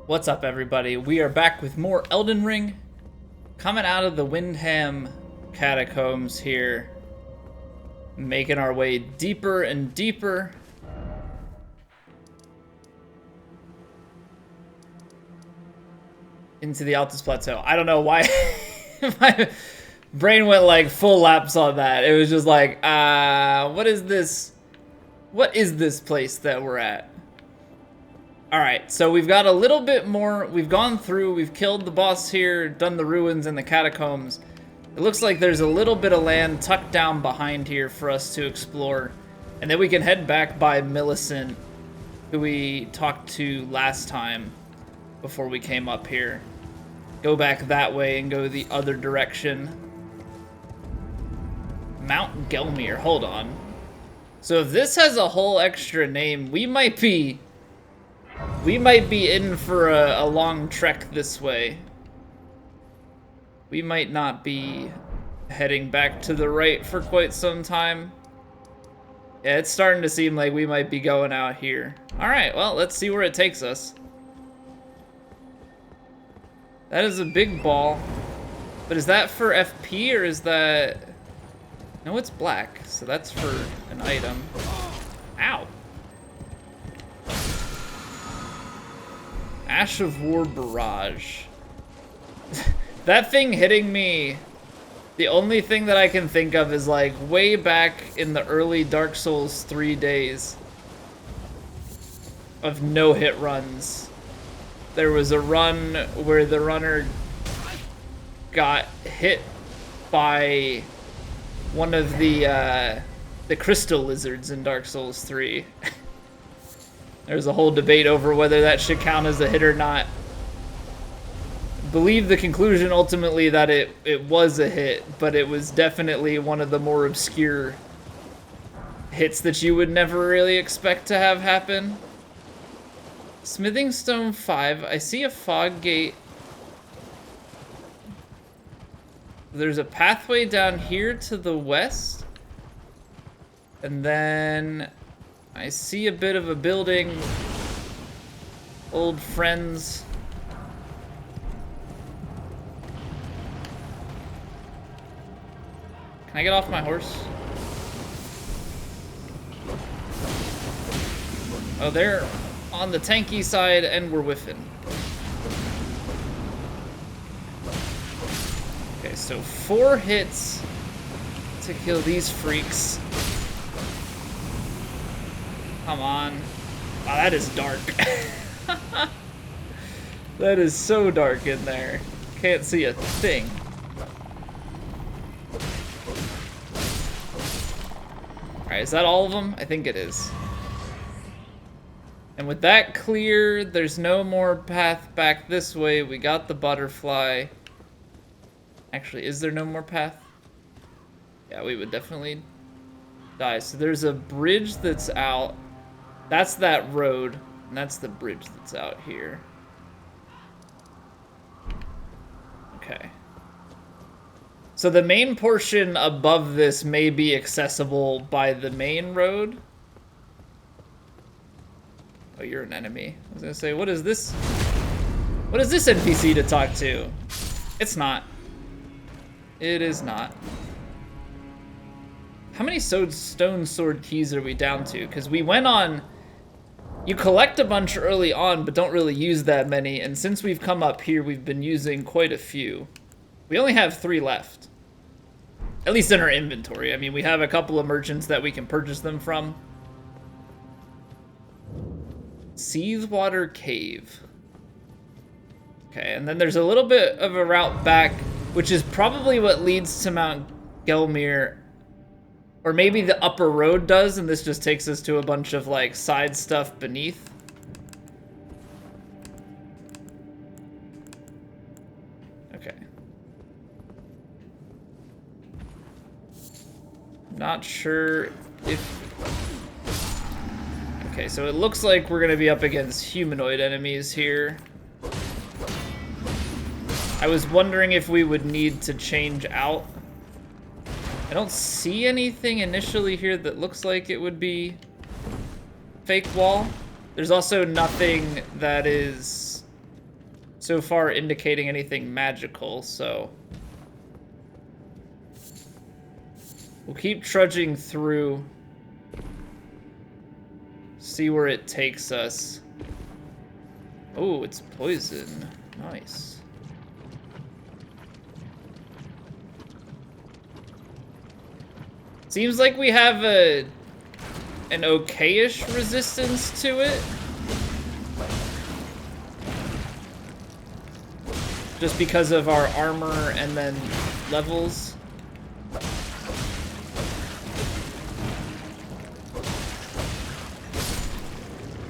What's up, everybody? We are back with more Elden Ring, coming out of the Windham catacombs here, making our way deeper and deeper. Into the Altus Plateau. I don't know why my brain went like full laps on that. It was just like, what is this? What is this place that we're at? Alright, so we've got a little bit more. We've gone through, we've killed the boss here, done the ruins and the catacombs. It looks like there's a little bit of land tucked down behind here for us to explore. And then we can head back by Millicent, who we talked to last time before we came up here. Go back that way and go the other direction. Mount Gelmir, hold on. So if this has a whole extra name, we might be in for a long trek this way. We might not be heading back to the right for quite some time. Yeah, it's starting to seem like we might be going out here. Alright, well, let's see where it takes us. That is a big ball. But is that for FP or is that... No, it's black, so that's for an item. Ow. Ash of War Barrage. That thing hitting me, the only thing that I can think of is like way back in the early Dark Souls 3 days of no-hit runs. There was a run where the runner got hit by one of the crystal lizards in Dark Souls 3. There's a whole debate over whether that should count as a hit or not. Believe the conclusion ultimately that it was a hit, but it was definitely one of the more obscure hits that you would never really expect to have happen. Smithing Stone 5, I see a fog gate. There's a pathway down here to the west. And then I see a bit of a building. Old friends. Can I get off my horse? Oh, they're on the tanky side and we're whiffing. Okay, so 4 hits to kill these freaks. Come on. Wow, that is dark. That is so dark in there. Can't see a thing. Alright, is that all of them? I think it is. And with that clear, there's no more path back this way. We got the butterfly. Actually, is there no more path? Yeah, we would definitely die. So there's a bridge that's out. That's that road, and that's the bridge that's out here. Okay. So the main portion above this may be accessible by the main road. Oh, you're an enemy. I was gonna say, what is this? What is this NPC to talk to? It's not. It is not. How many stone sword keys are we down to? Because we went on... You collect a bunch early on, but don't really use that many. And since we've come up here, we've been using quite a few. We only have 3 left. At least in our inventory. I mean, we have a couple of merchants that we can purchase them from. Seawater Cave. Okay, and then there's a little bit of a route back, which is probably what leads to Mount Gelmir. Or maybe the upper road does, and this just takes us to a bunch of, like, side stuff beneath. Okay. Not sure if... Okay, so it looks like we're gonna be up against humanoid enemies here. I was wondering if we would need to change out. I don't see anything initially here that looks like it would be fake wall. There's also nothing that is so far indicating anything magical, so we'll keep trudging through, see where it takes us. Oh, it's poison. Nice. Seems like we have an okay-ish resistance to it. Just because of our armor and then levels.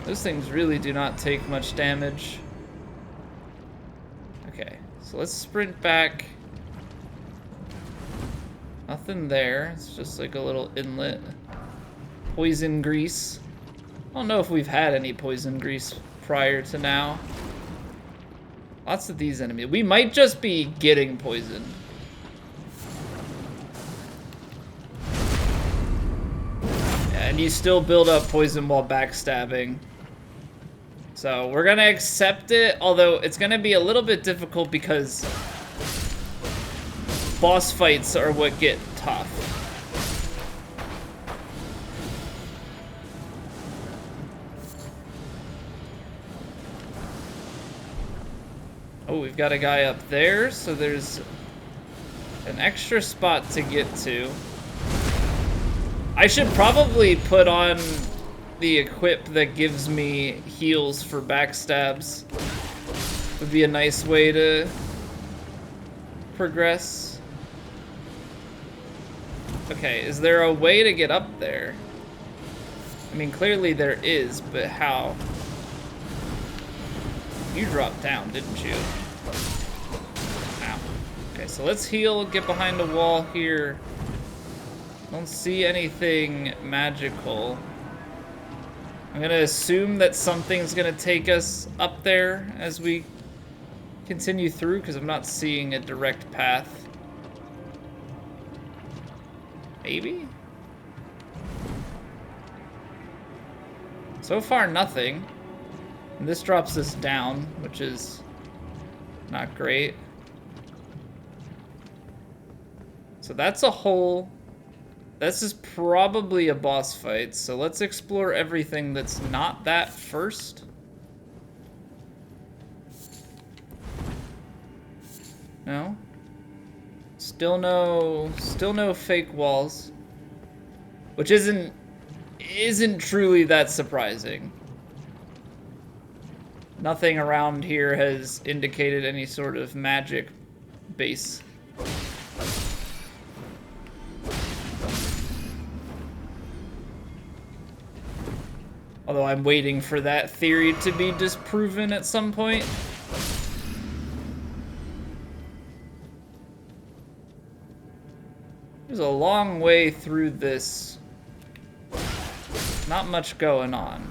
Those things really do not take much damage. Okay, so let's sprint back. Nothing there. It's just like a little inlet. Poison grease. I don't know if we've had any poison grease prior to now. Lots of these enemies. We might just be getting poisoned. And you still build up poison while backstabbing. So we're gonna accept it, although it's gonna be a little bit difficult because boss fights are what get tough. Oh, we've got a guy up there, so there's an extra spot to get to. I should probably put on the equip that gives me heals for backstabs. Would be a nice way to progress. Okay, is there a way to get up there? I mean, clearly there is, but how? You dropped down, didn't you? Ow. Okay, so let's heal, get behind a wall here. Don't see anything magical. I'm gonna assume that something's gonna take us up there as we continue through, because I'm not seeing a direct path. Maybe? So far, nothing. And this drops us down, which is not great. So that's a hole. This is probably a boss fight, so let's explore everything that's not that first. No? Still no fake walls. Which isn't truly that surprising. Nothing around here has indicated any sort of magic base. Although I'm waiting for that theory to be disproven at some point. There's a long way through this. Not much going on.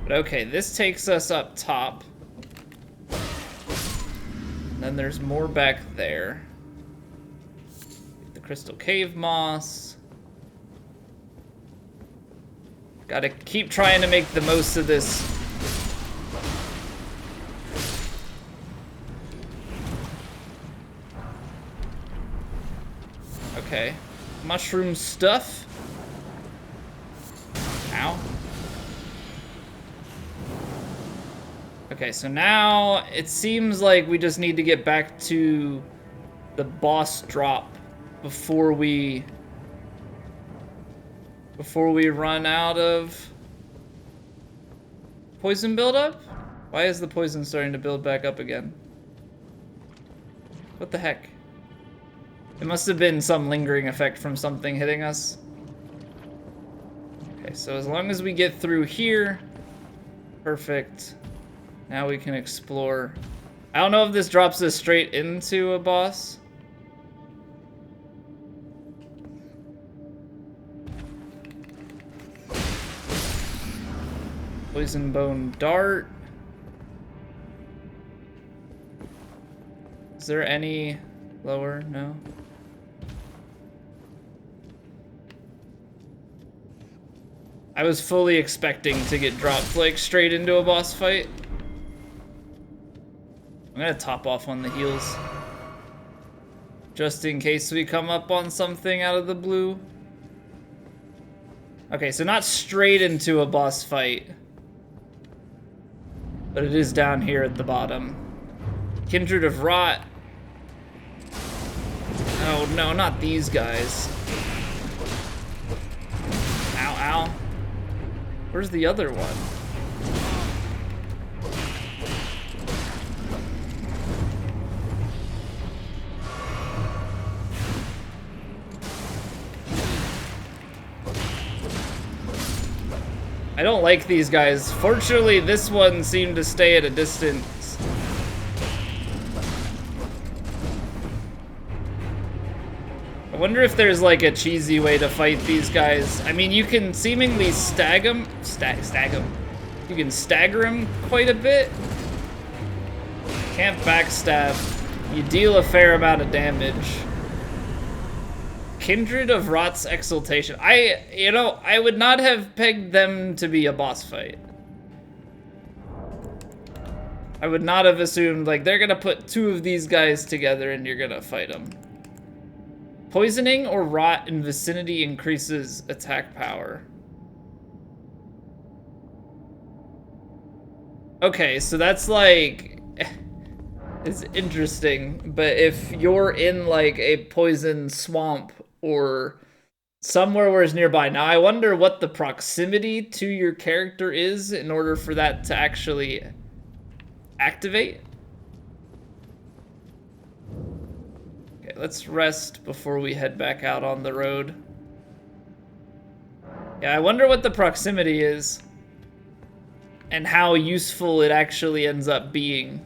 But okay, this takes us up top. And then there's more back there. The crystal cave moss. Gotta keep trying to make the most of this. Okay. Mushroom stuff. Ow. Okay, so now it seems like we just need to get back to the boss drop before we run out of poison buildup? Why is the poison starting to build back up again? What the heck? It must have been some lingering effect from something hitting us. Okay, so as long as we get through here, perfect. Now we can explore. I don't know if this drops us straight into a boss. Poison bone dart. Is there any lower? No. I was fully expecting to get dropped like straight into a boss fight. I'm gonna top off on the heals. Just in case we come up on something out of the blue. Okay, so not straight into a boss fight. But it is down here at the bottom. Kindred of Rot. Oh no, not these guys. Ow, ow. Where's the other one? I don't like these guys. Fortunately, this one seemed to stay at a distance. I wonder if there's like a cheesy way to fight these guys. I mean, you can seemingly stag them. You can stagger them quite a bit. Can't backstab. You deal a fair amount of damage. Kindred of Rot's Exaltation. I would not have pegged them to be a boss fight. I would not have assumed, like, they're gonna put two of these guys together and you're gonna fight them. Poisoning or rot in vicinity increases attack power. Okay, so that's like... it's interesting, but if you're in, like, a poison swamp or somewhere where it's nearby. Now, I wonder what the proximity to your character is in order for that to actually activate. Okay, let's rest before we head back out on the road. Yeah, I wonder what the proximity is and how useful it actually ends up being.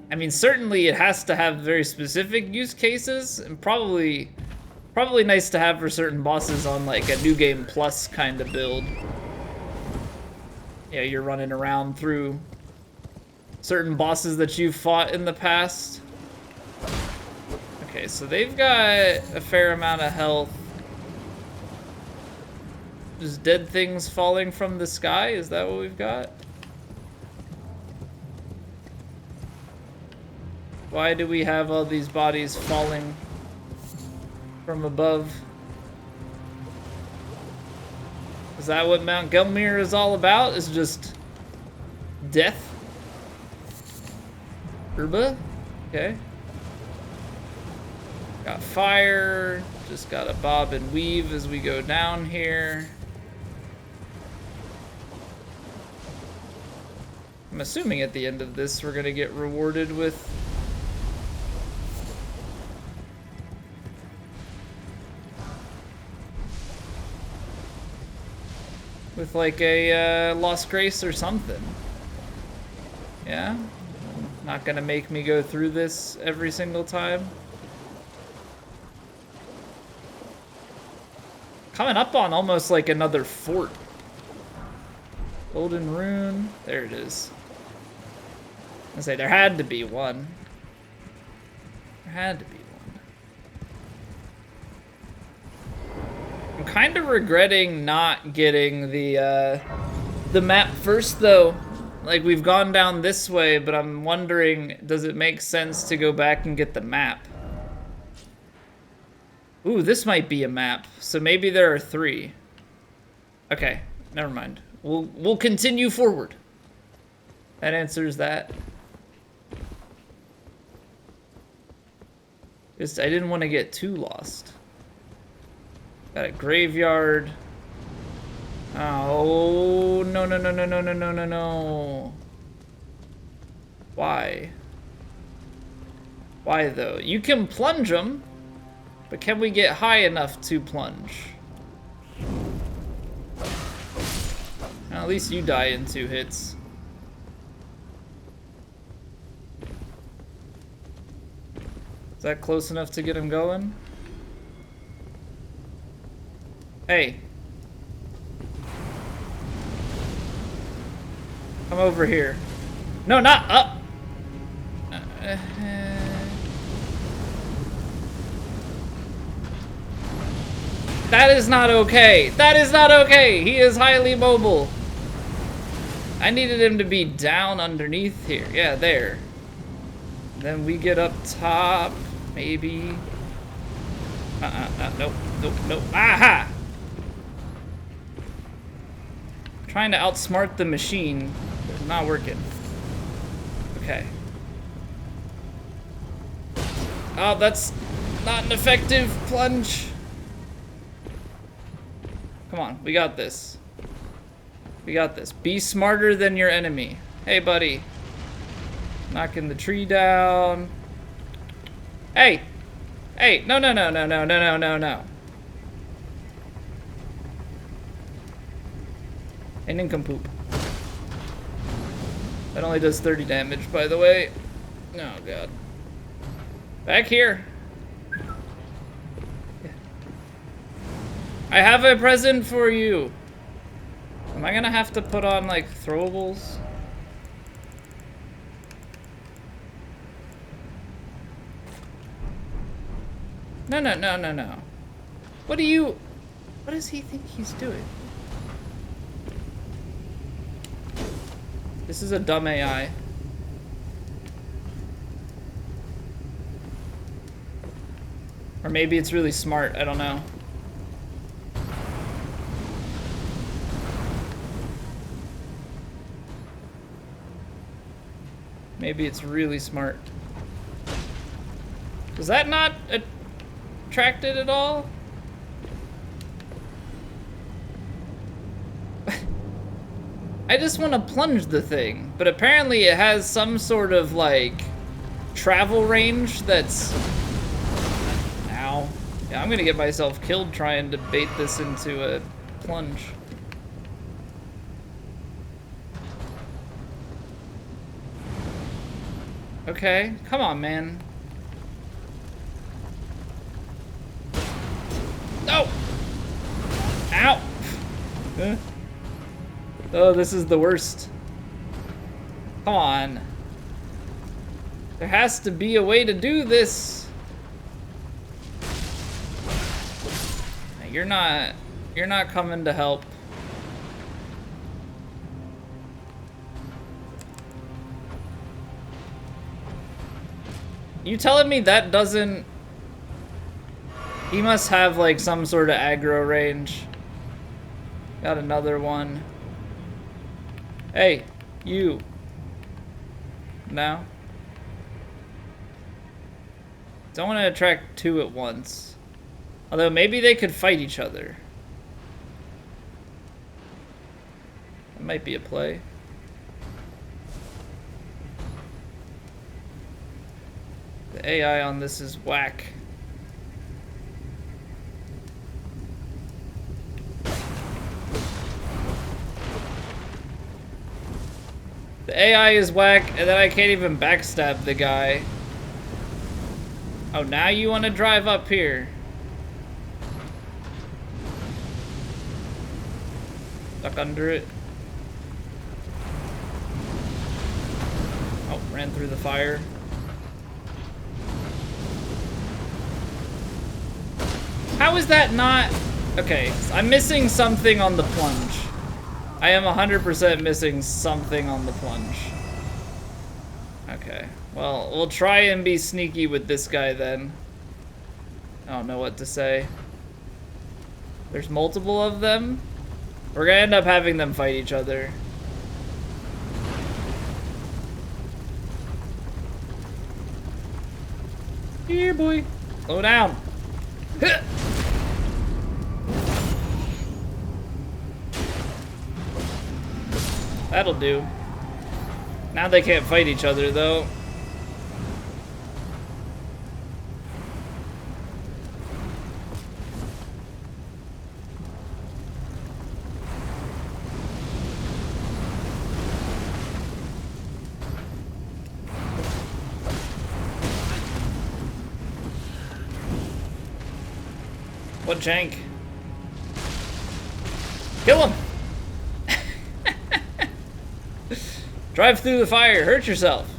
I mean, certainly it has to have very specific use cases, and probably nice to have for certain bosses on like a New Game Plus kind of build. Yeah, you're running around through certain bosses that you've fought in the past. Okay, so they've got a fair amount of health. Just dead things falling from the sky, is that what we've got? Why do we have all these bodies falling from above? Is that what Mount Gelmir is all about? Is just death? Urba? Okay. Got fire. Just gotta bob and weave as we go down here. I'm assuming at the end of this we're gonna get rewarded with like a Lost Grace or something. Yeah? Not gonna make me go through this every single time. Coming up on almost like another fort. Golden Rune. There it is. I say there had to be one. There had to be one. I'm kind of regretting not getting the map first, though. Like, we've gone down this way, but I'm wondering, does it make sense to go back and get the map? Ooh, this might be a map. So maybe there are 3. Okay, never mind. We'll continue forward. That answers that. Just, I didn't want to get too lost. Got a graveyard. Oh, no, no, no, no, no, no, no, no, no. Why? Why, though? You can plunge them, but can we get high enough to plunge? Well, at least you die in 2 hits. Is that close enough to get him going? Hey. Come over here. No, not up! That is not okay! That is not okay! He is highly mobile! I needed him to be down underneath here. Yeah, there. Then we get up top, maybe. Nope, nope, nope. Aha! Trying to outsmart the machine. Not working. Okay. Oh, that's not an effective plunge. Come on, we got this. We got this. Be smarter than your enemy. Hey, buddy. Knocking the tree down. Hey! Hey, no, no, no, no, no, no, no, no, no. An nincompoop. That only does 30 damage, by the way. Oh, God. Back here. I have a present for you. Am I gonna have to put on, like, throwables? No, no, no, no, no. What does he think he's doing? This is a dumb AI. Or maybe it's really smart, I don't know. Maybe it's really smart. Does that not attract it at all? I just want to plunge the thing, but apparently it has some sort of, like, travel range that's... Ow. Yeah, I'm gonna get myself killed trying to bait this into a plunge. Okay, come on, man. No! Ow! Oh, this is the worst. Come on. There has to be a way to do this. You're not coming to help. You telling me that doesn't... He must have, like, some sort of aggro range. Got another one. Hey, you. No? Don't want to attract two at once. Although maybe they could fight each other. That might be a play. The AI on this is whack. The AI is whack, and then I can't even backstab the guy. Oh, now you want to drive up here. Stuck under it. Oh, ran through the fire. How is that not... Okay, I'm missing something on the plunge. I am 100% missing something on the plunge. Okay, well, we'll try and be sneaky with this guy then. I don't know what to say. There's multiple of them. We're gonna end up having them fight each other. Here, boy. Slow down. That'll do. Now they can't fight each other, though. What jank? Kill him! Drive through the fire, hurt yourself.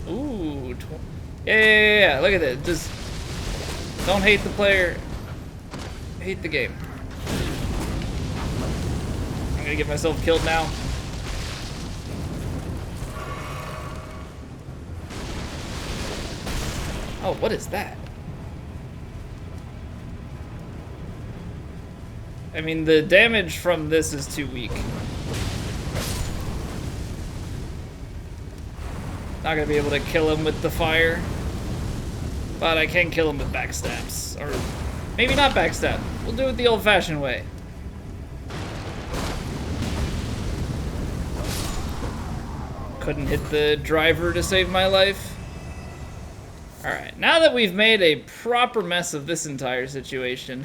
Ooh, yeah, look at this. Just don't hate the player, hate the game. I'm gonna get myself killed now. Oh, what is that? I mean, the damage from this is too weak. Not gonna be able to kill him with the fire. But I can kill him with backstabs. Or maybe not backstab. We'll do it the old-fashioned way. Couldn't hit the driver to save my life. Alright, now that we've made a proper mess of this entire situation,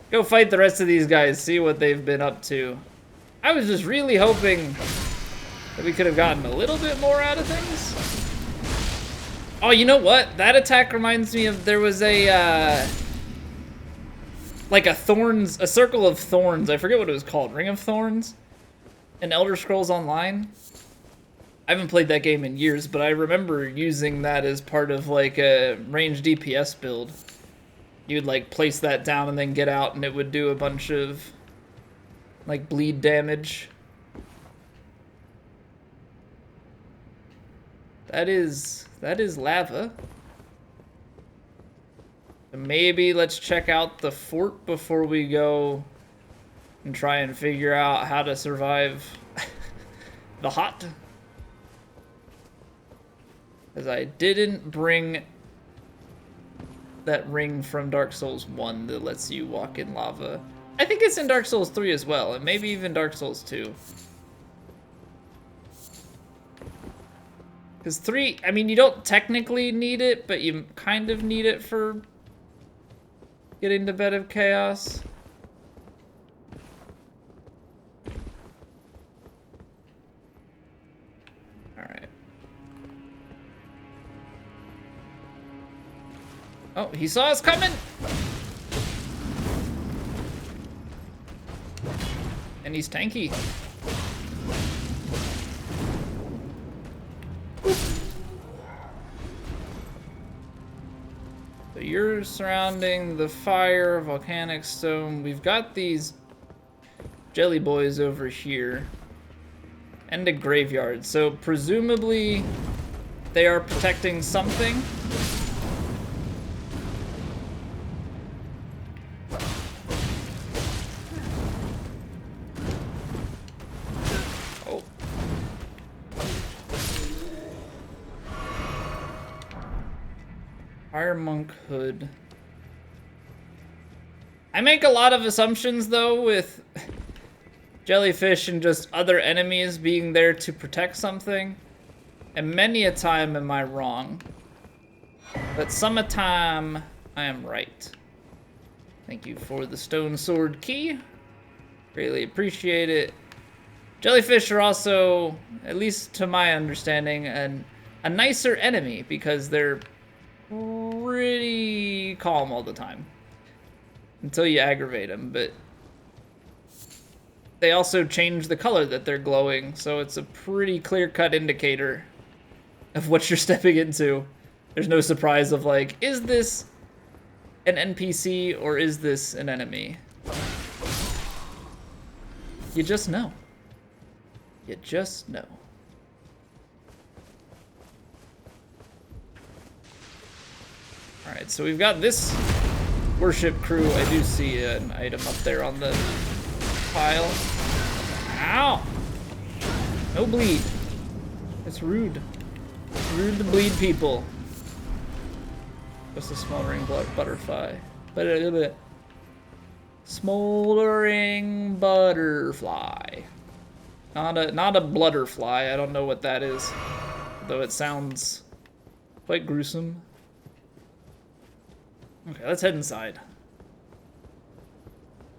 go fight the rest of these guys, see what they've been up to. I was just really hoping that we could have gotten a little bit more out of things. Oh, you know what? That attack reminds me of, there was a, like a circle of thorns. I forget what it was called. Ring of Thorns? In Elder Scrolls Online? I haven't played that game in years, but I remember using that as part of like a ranged DPS build. You'd like place that down and then get out and it would do a bunch of like bleed damage. That is lava. Maybe let's check out the fort before we go and try and figure out how to survive the hot. Because I didn't bring that ring from Dark Souls 1 that lets you walk in lava. I think it's in Dark Souls 3 as well, and maybe even Dark Souls 2. Because 3, I mean, you don't technically need it, but you kind of need it for getting to Bed of Chaos. Alright. Oh, he saw us coming! And he's tanky. So you're surrounding the fire, volcanic stone. We've got these jelly boys over here. And a graveyard. So presumably they are protecting something. Fire Monk Hood. I make a lot of assumptions though with jellyfish and just other enemies being there to protect something. And many a time am I wrong. But some a time I am right. Thank you for the stone sword key. Really appreciate it. Jellyfish are also, at least to my understanding, a nicer enemy because they're pretty calm all the time until you aggravate them, but they also change the color that they're glowing, so it's a pretty clear-cut indicator of what you're stepping into. There's no surprise of like, is this an NPC or is this an enemy? You just know. You just know. Alright, so we've got this worship crew. I do see an item up there on the pile. Ow! No bleed. It's rude. It's rude to bleed people. Just a smoldering butterfly. Smoldering butterfly. Not a blutterfly. I don't know what that is. Though it sounds quite gruesome. Okay, let's head inside.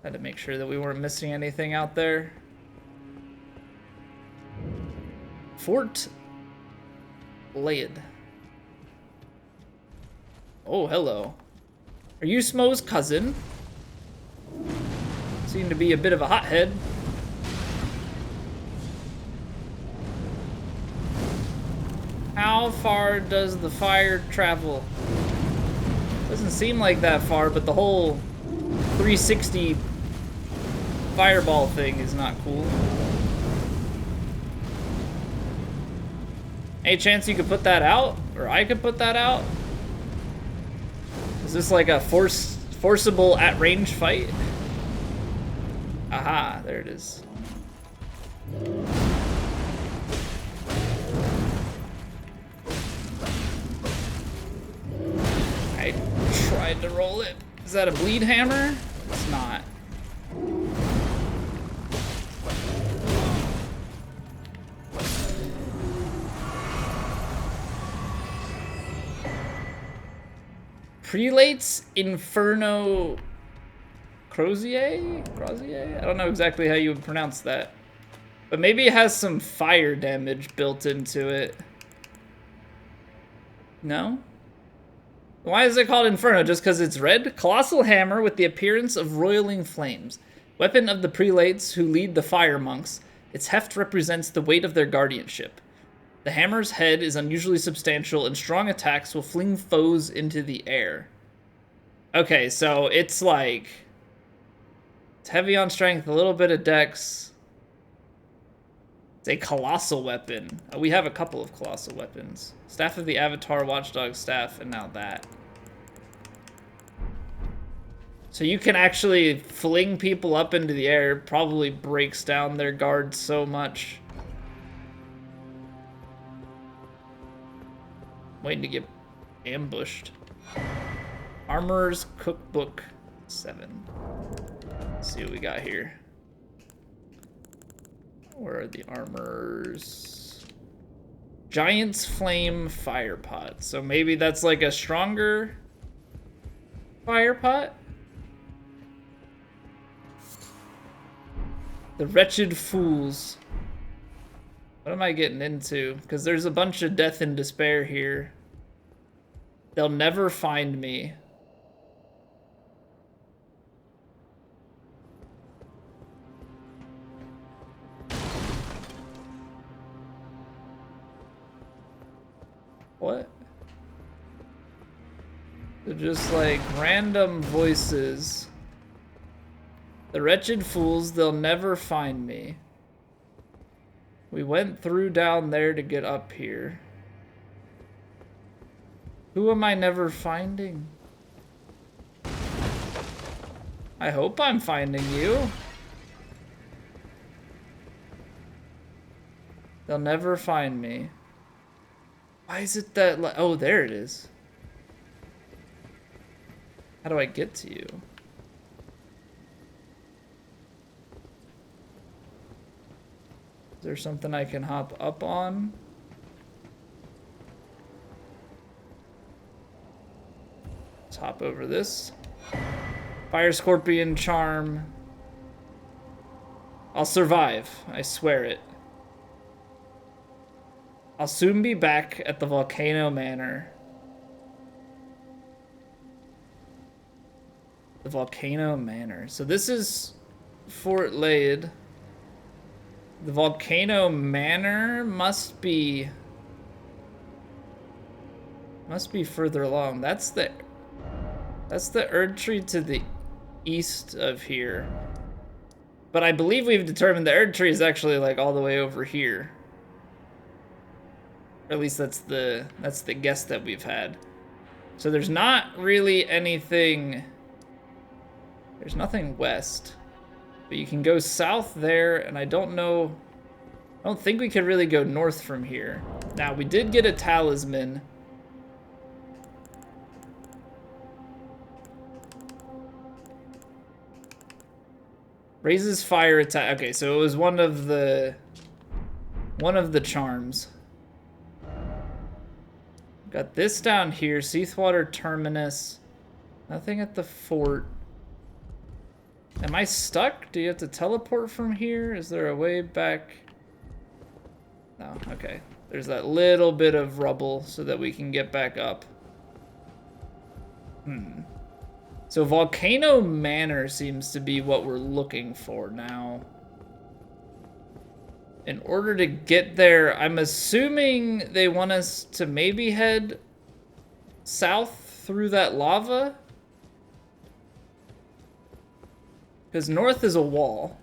Had to make sure that we weren't missing anything out there. Fort Laid. Oh, hello. Are you Smo's cousin? Seem to be a bit of a hothead. How far does the fire travel? Doesn't seem like that far, but the whole 360 fireball thing is not cool. Any chance you could put that out? Or I could put that out? Is this like a forcible at-range fight? Aha, there it is. I tried to roll it. Is that a bleed hammer? It's not. Prelates Inferno Crozier? I don't know exactly how you would pronounce that. But maybe it has some fire damage built into it. No? Why is it called Inferno? Just because it's red? Colossal hammer with the appearance of roiling flames. Weapon of the prelates who lead the fire monks. Its heft represents the weight of their guardianship. The hammer's head is unusually substantial, and strong attacks will fling foes into the air. Okay, so it's like... It's heavy on strength, a little bit of dex. It's a colossal weapon. Oh, we have a couple of colossal weapons. Staff of the Avatar, Watchdog Staff, and now that. So you can actually fling people up into the air. Probably breaks down their guard so much. Waiting to get ambushed. Armorer's Cookbook 7. Let's see what we got here. Where are the armors? Giant's Flame Fire Pot. So maybe that's like a stronger fire pot? The Wretched Fools. What am I getting into? Because there's a bunch of death and despair here. They'll never find me. What? They're just like random voices. The Wretched Fools, they'll never find me. We went through down there to get up here. Who am I never finding? I hope I'm finding you. They'll never find me. Why is it that... Oh, there it is. How do I get to you? Is there something I can hop up on? Let's hop over this. Fire Scorpion Charm. I'll survive. I swear it. I'll soon be back at the Volcano Manor. The Volcano Manor. So this is Fort Lade. The Volcano Manor must be further along. That's the Erd Tree to the east of here. But I believe we've determined the Erd Tree is actually like all the way over here. Or at least that's the guess that we've had. So there's not really anything. There's nothing west. But you can go south there, and I don't know. I don't think we could really go north from here. Now, we did get a talisman. Raises fire attack. Okay, so it was one of the charms. Got this down here, Seathwater Terminus. Nothing at the fort. Am I stuck? Do you have to teleport from here? Is there a way back? No, okay. There's that little bit of rubble so that we can get back up. So Volcano Manor seems to be what we're looking for now. In order to get there, I'm assuming they want us to maybe head south through that lava. Because north is a wall.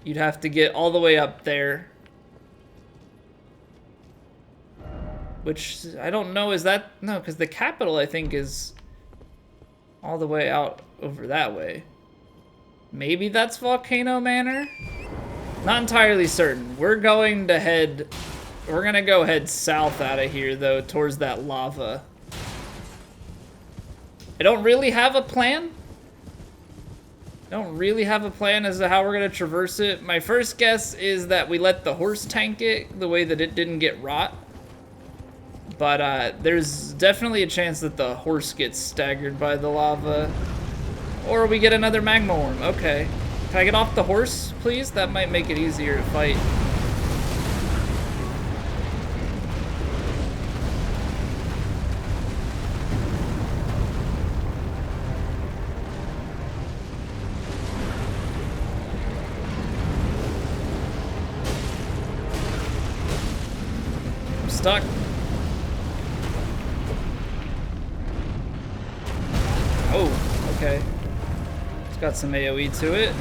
You'd have to get all the way up there. Which, I don't know, is that... No, because the capital, I think, is all the way out over that way. Maybe that's Volcano Manor? Not entirely certain. We're going to head... We're gonna go head south out of here, though, towards that lava. I don't really have a plan. Don't really have a plan as to how we're gonna traverse it. My first guess is that we let the horse tank it the way that it didn't get rot. But there's definitely a chance that the horse gets staggered by the lava. Or we get another magma worm. Okay. Can I get off the horse, please? That might make it easier to fight. I'm stuck. Oh, okay. It's got some AoE to it.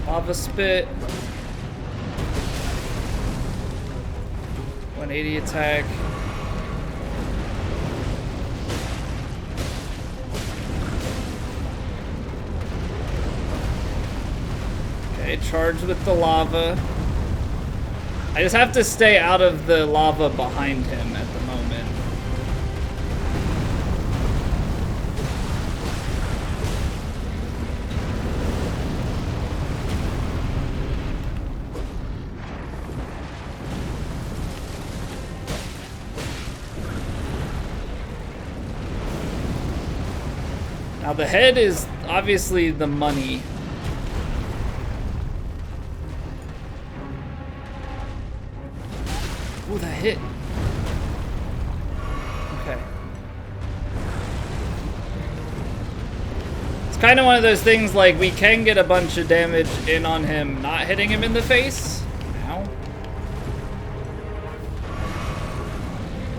Lava spit. 180 attack. Okay, charge with the lava. I just have to stay out of the lava behind him at the moment. Now the head is obviously the money. Ooh, that hit. Okay. It's kind of one of those things like we can get a bunch of damage in on him not hitting him in the face. Ow.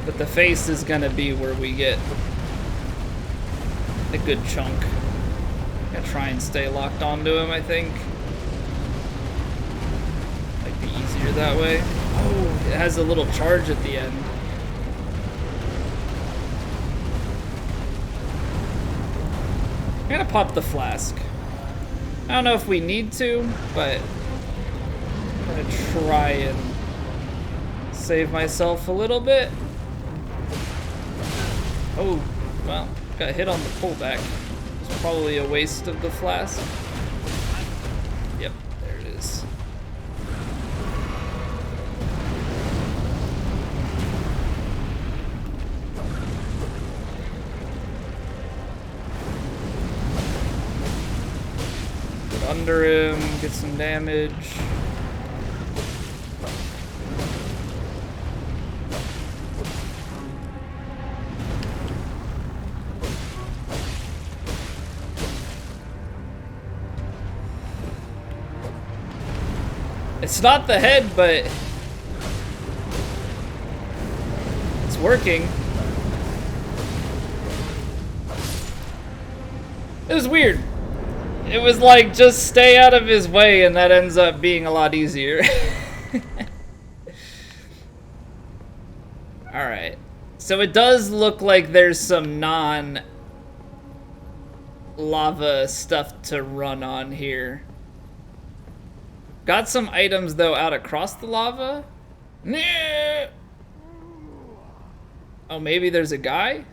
But the face is gonna be where we get a good chunk. I'm gonna try and stay locked onto him, I think. Might be easier that way. Oh, it has a little charge at the end. I'm gonna pop the flask. I don't know if we need to, but I'm gonna try and save myself a little bit. Oh, well, got hit on the pullback. It's probably a waste of the flask. Yep, there it is. Get under him, get some damage. It's not the head, but it's working. It was weird. It was like, just stay out of his way, and that ends up being a lot easier. Alright. So it does look like there's some non-lava stuff to run on here. Got some items, though, out across the lava. Oh, maybe there's a guy?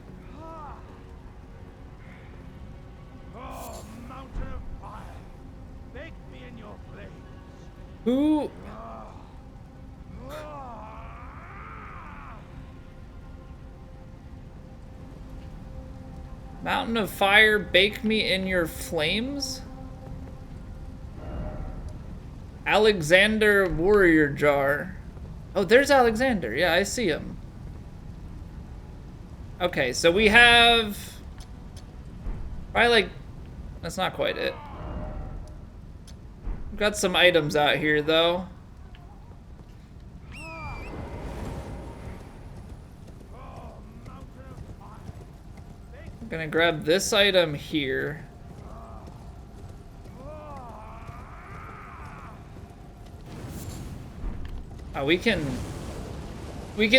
Oh, mountain of fire, bake me in your flames. Who? Mountain of fire, bake me in your flames? Alexander Warrior Jar. Oh, there's Alexander. Yeah, I see him. Okay, so we have... probably like... that's not quite it. We've got some items out here, though. I'm gonna grab this item here. We can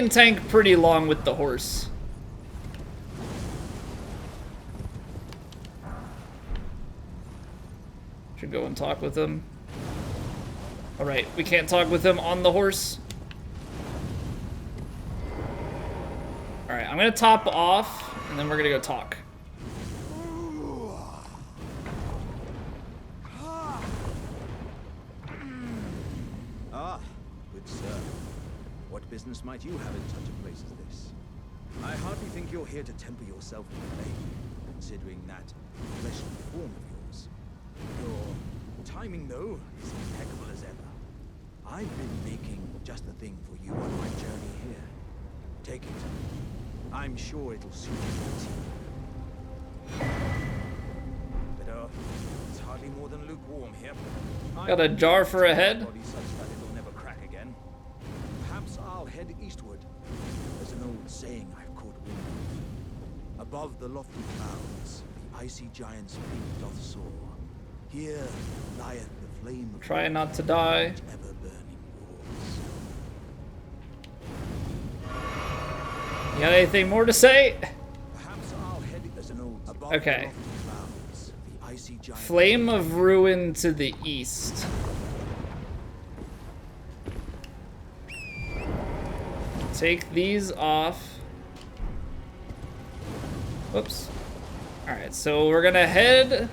tank pretty long with the horse. Should go and talk with him. All right, we can't talk with him on the horse. All right, I'm gonna top off, and then we're gonna go talk. Ah, good sir. What business might you have in such a place as this? I hardly think you're here to temper yourself with blame, considering that fleshly form of yours. Your timing, though, is impeccable as ever. I've been making just the thing for you on my journey here. Take it. I'm sure it'll suit you. But it's hardly more than lukewarm here. Got a jar for a head? Body such that it'll never crack again. Perhaps I'll head eastward. There's an old saying I've caught wind of. Above the lofty clouds, the icy giant's feet doth soar. Here lieth the flame of Try not to die. ever burning roars. You got anything more to say? Perhaps I'll head as an old above Okay. the lofty clouds, the icy giant Flame of Ruin to the east. Take these off. Whoops. Alright, so we're gonna head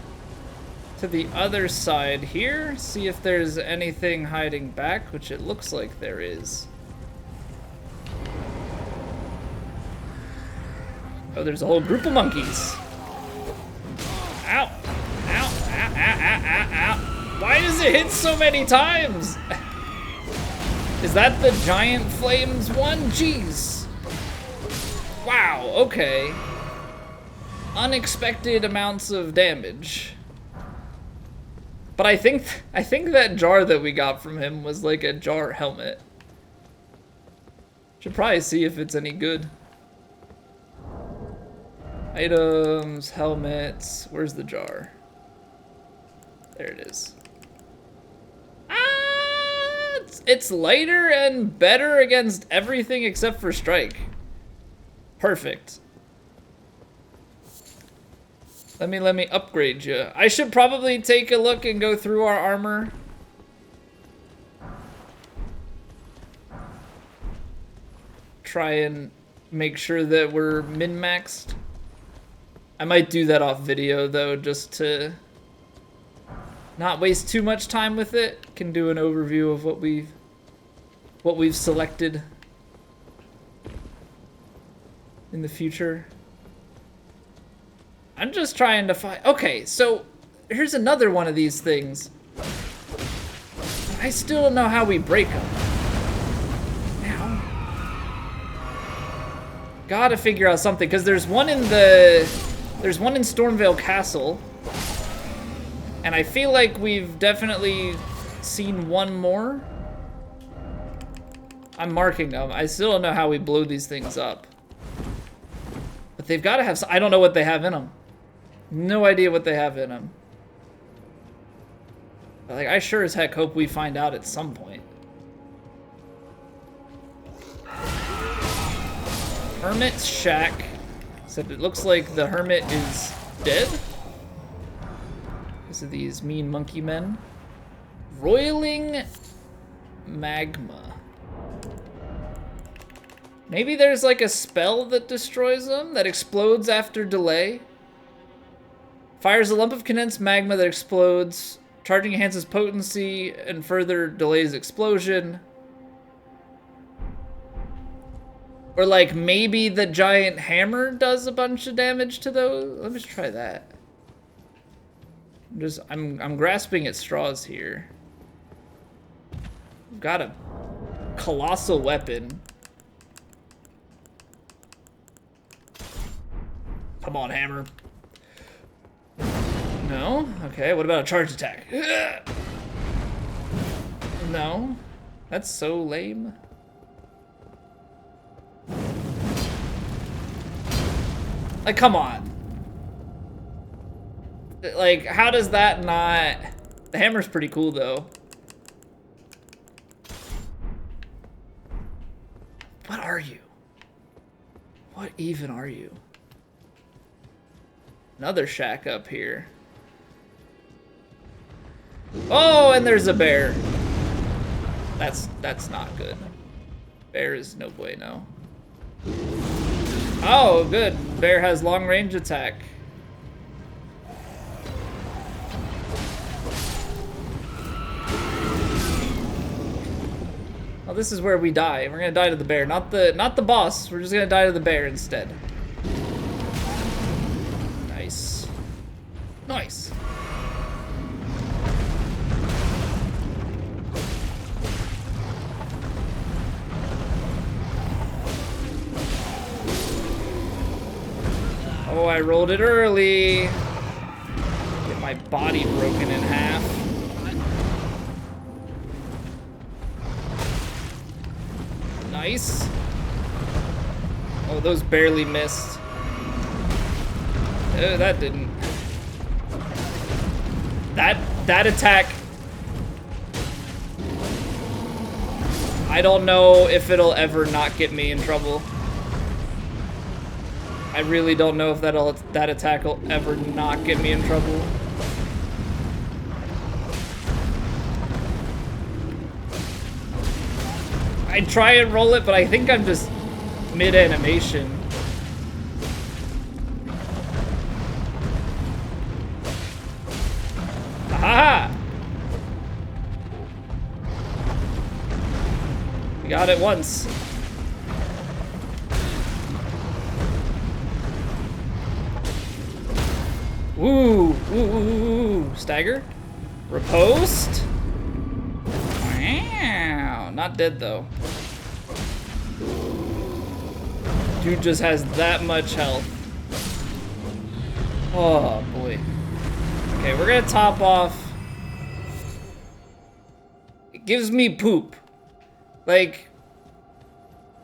to the other side here, see if there's anything hiding back, which it looks like there is. Oh, there's a whole group of monkeys. Ow! Ow! Ow! Ow! Ow! Ow! Ow! Why does it hit so many times? Is that the giant flames one? Jeez. Wow, okay. Unexpected amounts of damage. But I think that jar that we got from him was like a jar helmet. Should probably see if it's any good. Items, helmets, where's the jar? There it is. Ah, it's lighter and better against everything except for strike. Perfect. Let me upgrade you. I should probably take a look and go through our armor. Try and make sure that we're min-maxed. I might do that off video though, just to not waste too much time with it. Can do an overview of what we've selected in the future. I'm just trying to find. Okay, so here's another one of these things. I still don't know how we break them. Now, gotta figure out something because there's one in Stormvale Castle, and I feel like we've definitely seen one more. I'm marking them. I still don't know how we blow these things up, but they've got to have. I don't know what they have in them. No idea what they have in them. But like, I sure as heck hope we find out at some point. Hermit's Shack. Except it looks like the hermit is dead. Because of these mean monkey men. Roiling magma. Maybe there's like a spell that destroys them, that explodes after delay. Fires a lump of condensed magma that explodes. Charging enhances potency and further delays explosion. Or like maybe the giant hammer does a bunch of damage to those. Let me just try that. I'm grasping at straws here. Got a colossal weapon. Come on, hammer. No? Okay, what about a charge attack? No? That's so lame. Like, come on. Like, how does that not... The hammer's pretty cool, though. What are you? What even are you? Another shack up here. Oh, and there's a bear. That's not good. Bear is no bueno. Oh, good. Bear has long range attack. Oh, this is where we die. We're gonna die to the bear, not the boss. We're just gonna die to the bear instead. Nice. Nice. Oh, I rolled it early. Get my body broken in half. Nice. Oh, those barely missed. Oh, that didn't. That attack. I don't know if it'll ever not get me in trouble. I really don't know if that attack will ever not get me in trouble. I try and roll it, but I think I'm just mid-animation. Aha! We got it once. Ooh, ooh, ooh, ooh. Stagger. Riposte. Wow. Not dead though. Dude just has that much health. Oh boy. Okay, we're gonna top off. It gives me poop. Like,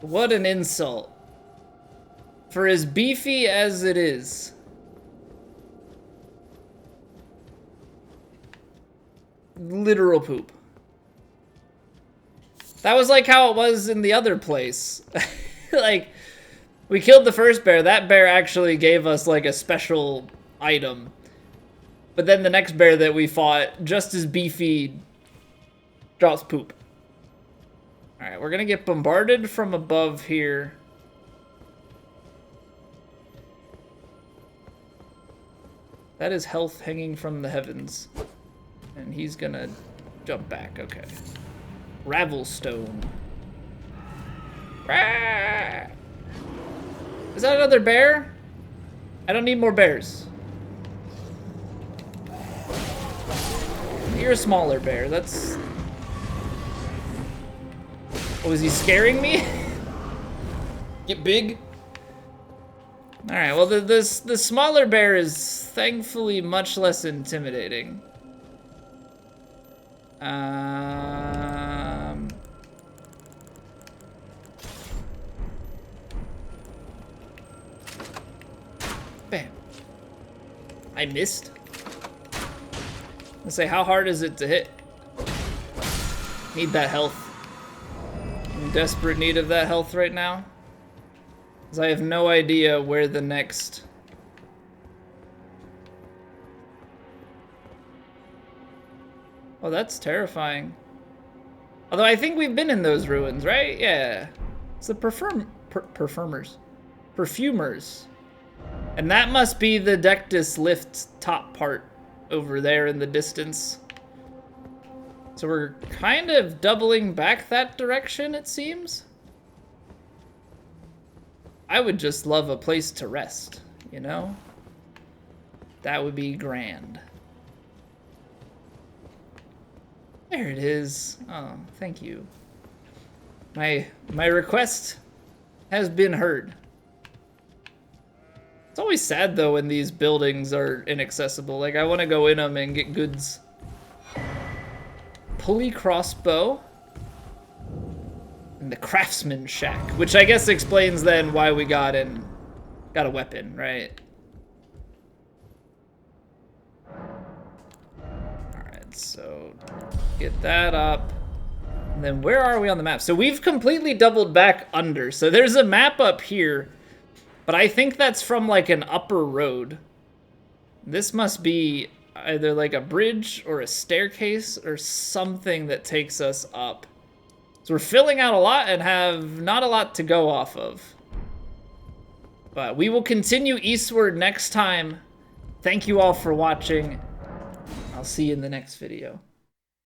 what an insult. For as beefy as it is. Literal poop. That was like how it was in the other place. Like, we killed the first bear. That bear actually gave us like a special item. But then the next bear that we fought, just as beefy, drops poop. Alright, we're gonna get bombarded from above here. That is health hanging from the heavens. And he's gonna jump back, okay. Ravelstone. Rah! Is that another bear? I don't need more bears. You're a smaller bear, that's... Oh, is he scaring me? Get big? Alright, well the smaller bear is thankfully much less intimidating. Bam. I missed. Let's say, how hard is it to hit? Need that health. I'm in desperate need of that health right now. Because I have no idea where the next... Oh, that's terrifying. Although I think we've been in those ruins, right? Yeah. It's the perfumers. And that must be the Dectus lift top part over there in the distance. So we're kind of doubling back that direction, it seems. I would just love a place to rest, you know? That would be grand. There it is. Oh, thank you. My request has been heard. It's always sad though when these buildings are inaccessible. Like, I want to go in them and get goods. Pulley crossbow. And the craftsman shack, which I guess explains then why we got a weapon, right? Alright, so get that up. And then where are we on the map? So we've completely doubled back under. So there's a map up here, but I think that's from like an upper road. This must be either like a bridge or a staircase or something that takes us up. So we're filling out a lot and have not a lot to go off of. But we will continue eastward next time. Thank you all for watching. I'll see you in the next video.